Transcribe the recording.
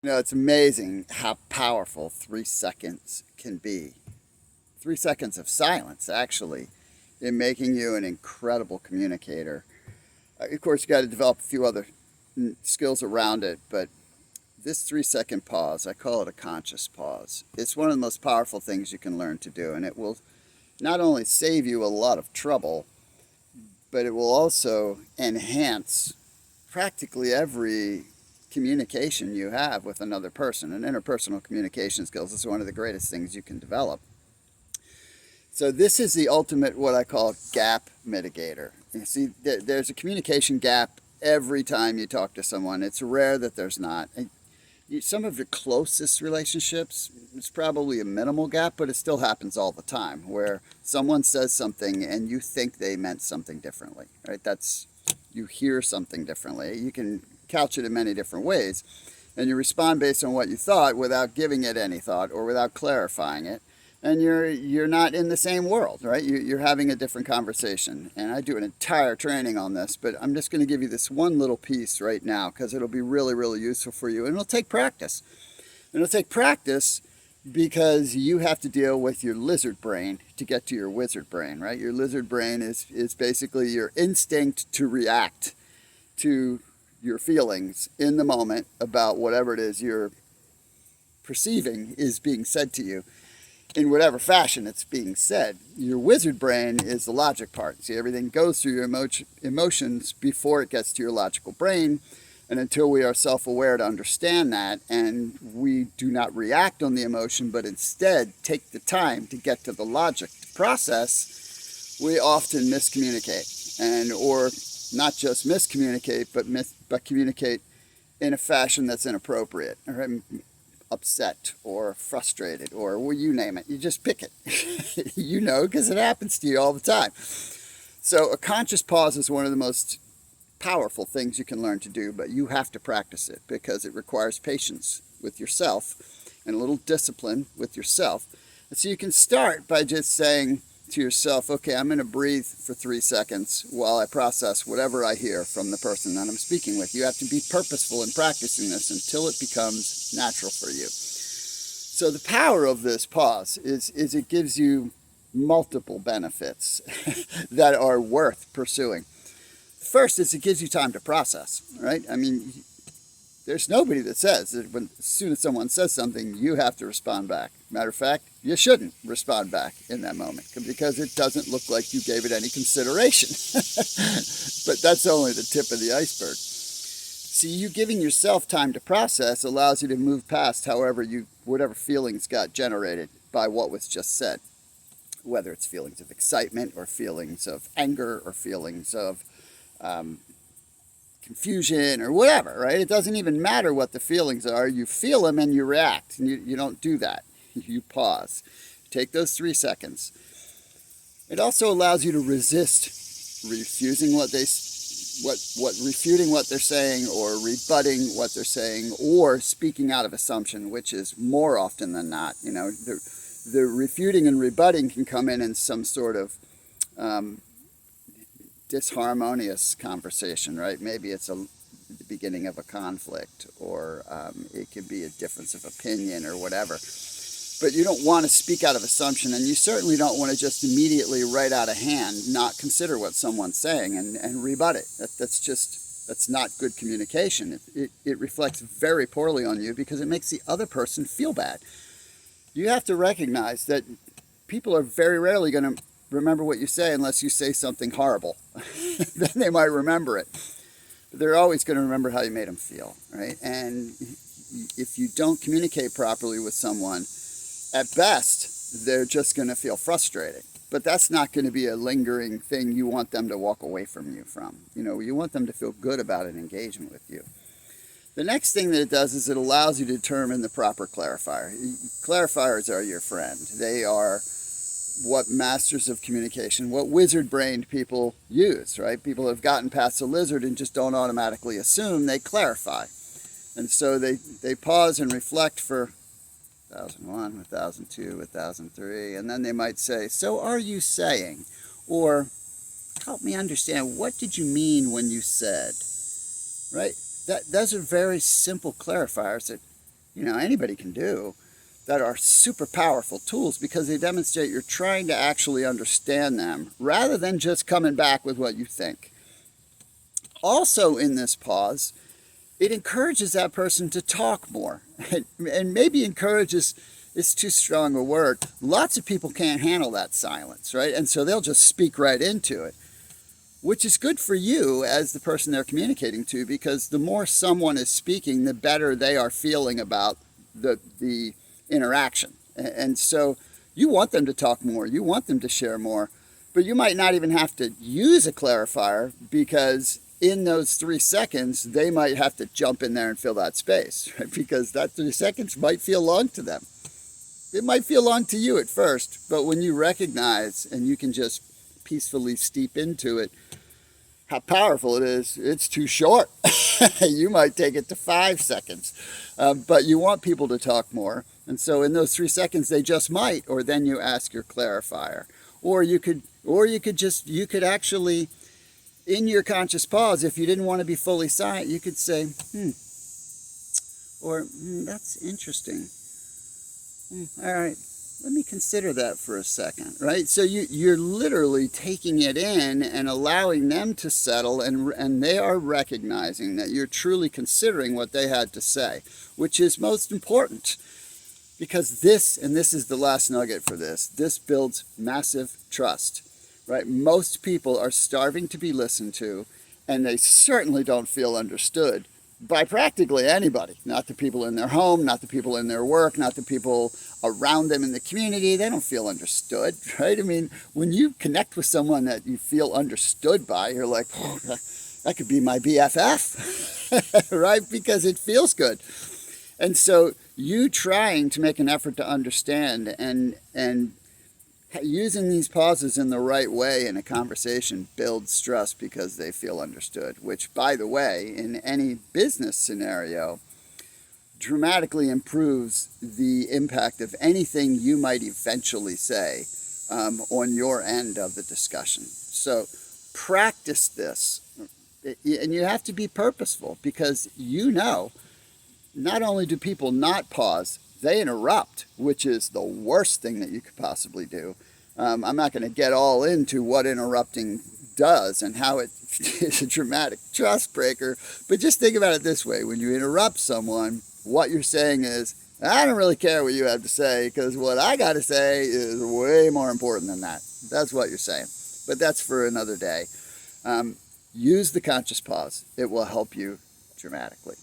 You know, it's amazing how powerful 3 seconds can be. 3 seconds of silence, actually, in making you an incredible communicator. Of course, you got to develop a few other skills around it, but this 3 second pause, I call it a conscious pause. It's one of the most powerful things you can learn to do, and it will not only save you a lot of trouble, but it will also enhance practically every communication you have with another person. And interpersonal communication skills is one of the greatest things you can develop. So this is the ultimate, what I call, gap mitigator. You see, there's a communication gap every time you talk to someone. It's rare that there's not. Some of your closest relationships, it's probably a minimal gap, but it still happens all the time, where someone says something and you think they meant something differently, right? You hear something differently. You can couch it in many different ways, and you respond based on what you thought without giving it any thought or without clarifying it, and you're not in the same world, right? You're having a different conversation. And I do an entire training on this, but I'm just going to give you this one little piece right now because it'll be really, really useful for you, and it'll take practice. And it'll take practice because you have to deal with your lizard brain to get to your wizard brain, right? Your lizard brain is basically your instinct to react to your feelings in the moment about whatever it is you're perceiving is being said to you, in whatever fashion it's being said. Your wizard brain is the logic part. See, everything goes through your emotions before it gets to your logical brain. And until we are self-aware to understand that, and we do not react on the emotion, but instead take the time to get to the logic to process, we often miscommunicate. Or not just miscommunicate, but communicate in a fashion that's inappropriate, or upset, or frustrated, or well, you name it. You just pick it. You know, because it happens to you all the time. So a conscious pause is one of the most powerful things you can learn to do, but you have to practice it because it requires patience with yourself and a little discipline with yourself. And so you can start by just saying to yourself, okay, I'm going to breathe for 3 seconds while I process whatever I hear from the person that I'm speaking with. You have to be purposeful in practicing this until it becomes natural for you. So the power of this pause is it gives you multiple benefits that are worth pursuing. First is it gives you time to process, right? I mean, there's nobody that says that as soon as someone says something, you have to respond back. Matter of fact, you shouldn't respond back in that moment because it doesn't look like you gave it any consideration. But that's only the tip of the iceberg. See, you giving yourself time to process allows you to move past whatever feelings got generated by what was just said, whether it's feelings of excitement or feelings of anger or feelings of confusion or whatever, right? It doesn't even matter what the feelings are. You feel them and you react, and you don't do that. You pause. Take those 3 seconds. It also allows you to resist refuting what they're saying, or rebutting what they're saying, or speaking out of assumption, which is more often than not. You know, the refuting and rebutting can come in some sort of disharmonious conversation, right? Maybe it's the beginning of a conflict, or it could be a difference of opinion or whatever. But you don't want to speak out of assumption, and you certainly don't want to just immediately, right out of hand, not consider what someone's saying and rebut it. That's not good communication. It reflects very poorly on you because it makes the other person feel bad. You have to recognize that people are very rarely going to remember what you say unless you say something horrible. Then they might remember it. But they're always going to remember how you made them feel, right? And if you don't communicate properly with someone, at best, they're just going to feel frustrated. But that's not going to be a lingering thing you want them to walk away from you from. You know, you want them to feel good about an engagement with you. The next thing that it does is it allows you to determine the proper clarifier. Clarifiers are your friend. They are what masters of communication, what wizard-brained people use, right? People have gotten past the lizard and just don't automatically assume, they clarify. And so they pause and reflect for 1001, 1002, 1003, and then they might say, so are you saying, or help me understand, what did you mean when you said, right? Those are very simple clarifiers that anybody can do, that are super powerful tools because they demonstrate you're trying to actually understand them rather than just coming back with what you think. Also in this pause, it encourages that person to talk more. And maybe encourages is too strong a word. Lots of people can't handle that silence, right? And so they'll just speak right into it, which is good for you as the person they're communicating to, because the more someone is speaking, the better they are feeling about the interaction. And so you want them to talk more, you want them to share more, but you might not even have to use a clarifier, because in those 3 seconds, they might have to jump in there and fill that space, right? Because that 3 seconds might feel long to them. It might feel long to you at first, but when you recognize and you can just peacefully steep into it, how powerful it is, it's too short. You might take it to 5 seconds, but you want people to talk more. And so in those 3 seconds, they just might, or then you ask your clarifier. Or you could actually, in your conscious pause, if you didn't want to be fully silent, you could say, or that's interesting. All right, let me consider that for a second, right? So you're literally taking it in and allowing them to settle, and they are recognizing that you're truly considering what they had to say, which is most important. Because this is the last nugget for this builds massive trust, right? Most people are starving to be listened to, and they certainly don't feel understood by practically anybody. Not the people in their home, not the people in their work, not the people around them in the community. They don't feel understood, right? I mean, when you connect with someone that you feel understood by, you're like, oh, that could be my BFF, right? Because it feels good. And so you trying to make an effort to understand and using these pauses in the right way in a conversation builds trust, because they feel understood, which, by the way, in any business scenario, dramatically improves the impact of anything you might eventually say on your end of the discussion. So practice this, and you have to be purposeful, because not only do people not pause, they interrupt, which is the worst thing that you could possibly do. I'm not going to get all into what interrupting does and how it is a dramatic trust breaker, but just think about it this way. When you interrupt someone, what you're saying is, I don't really care what you have to say, because what I got to say is way more important than that. That's what you're saying. But that's for another day. Use the conscious pause. It will help you dramatically.